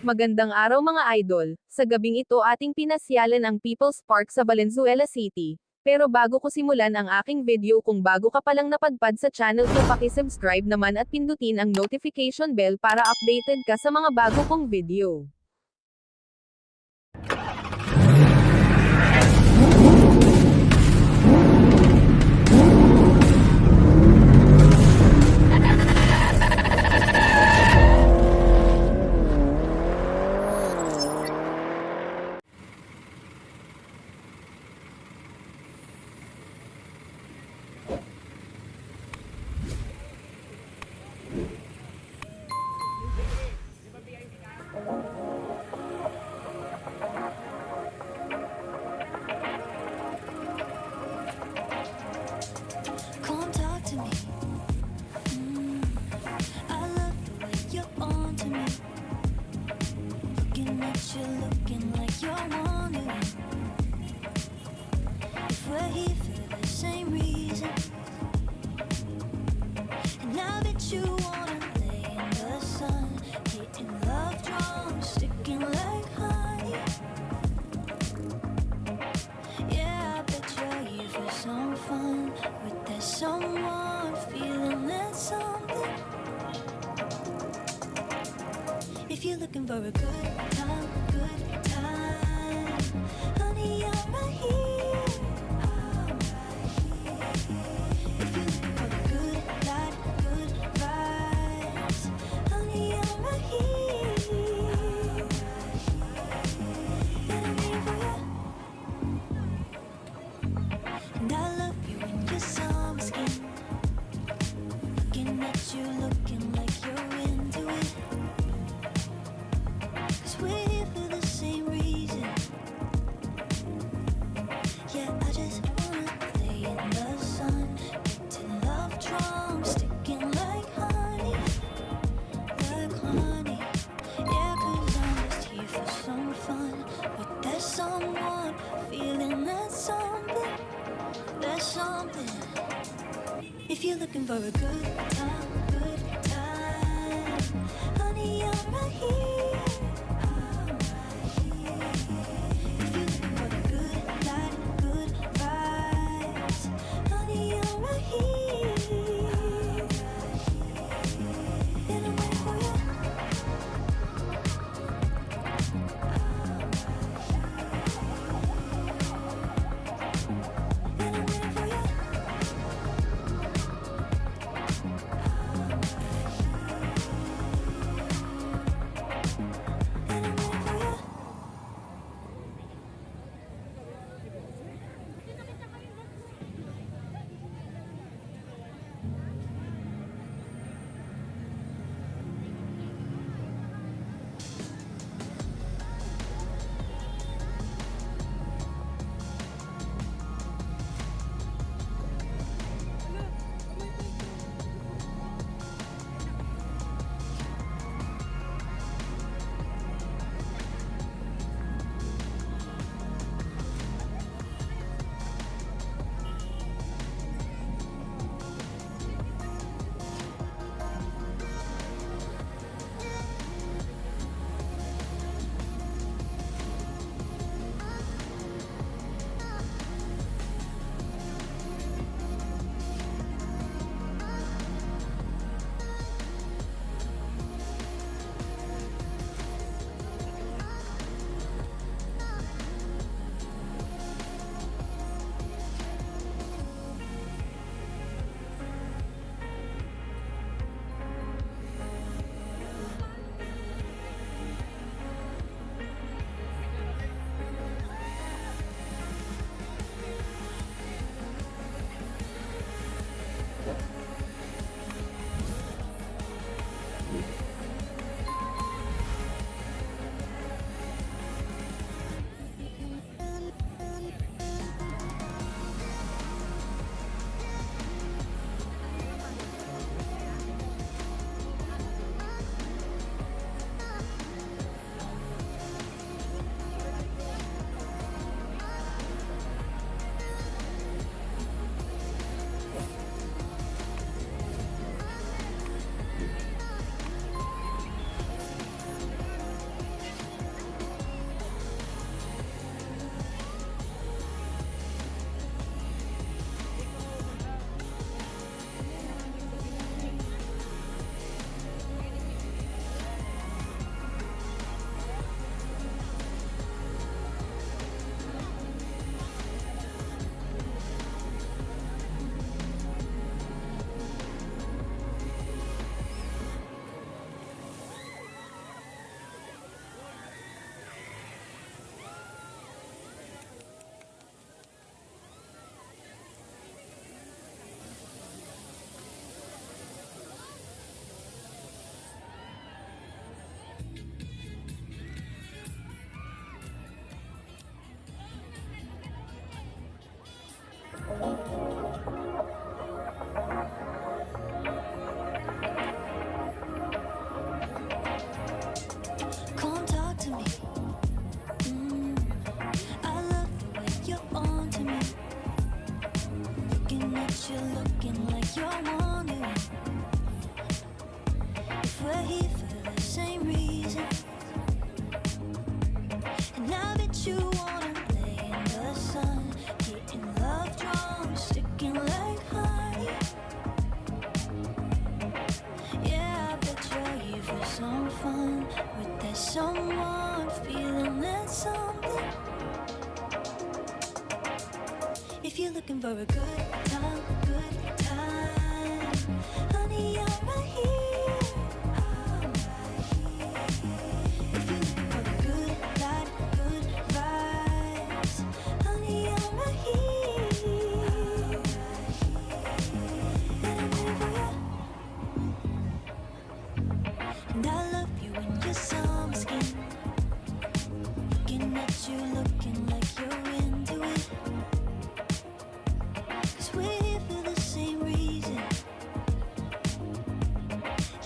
Magandang araw mga idol, sa gabing ito ating pinasyalan ang People's Park sa Valenzuela City. Pero bago ko simulan ang aking video, kung bago ka palang napadpad sa channel ko, paki-subscribe naman at pindutin ang notification bell para updated ka sa mga bago kong video. Come talk to me. I love the way you're on to me. Looking at you, looking like you're wondering if we're here for the same reason. And I bet you wanna lay in the sun, getting love drawn, sticking like honey. Yeah, I bet you're here for some fun with that someone, feeling that something. If you're looking for a good time, honey, I'm right here. If you're looking for a good life, good vibes, honey, I'm right here. And I'm here for you. And I love you in your summer skin. Looking at you, looking like you're into it. 'Cause we're here for the same reason. Yeah, I just wanna lay in the sun, getting love drawn, sticking like honey, like honey. Yeah, 'cause I'm just here for some fun with that someone, feeling that something. There's something. If you're looking for a good time, honey, I'm right here. If you're looking for the good life, good vibes, honey, I'm right here. And I'm waiting for you. And I'm waiting for you. we're here for the same reason. And now that you wanna lay in the sun, getting love drunk, sticking like honey. Yeah, I bet you're here for some fun with that someone, feeling that something. If you're looking for a good time, honey, I'm right here. If you're looking for the good life, good vibes, honey, I'm right here. And I'm waiting for you. And I love you in your summer skin, looking at you, looking like you're into it. 'Cause we're here for the same reason.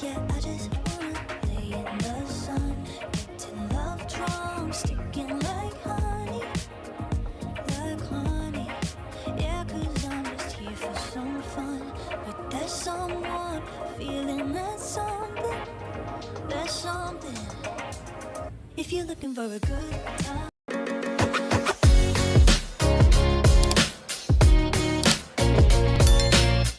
Yeah, I just wanna lay in the sun, getting love drunk, sticking like honey, like honey. Yeah, 'cause I'm just here for some fun, but there's someone, feeling that something, there's something. If you're looking for a good time,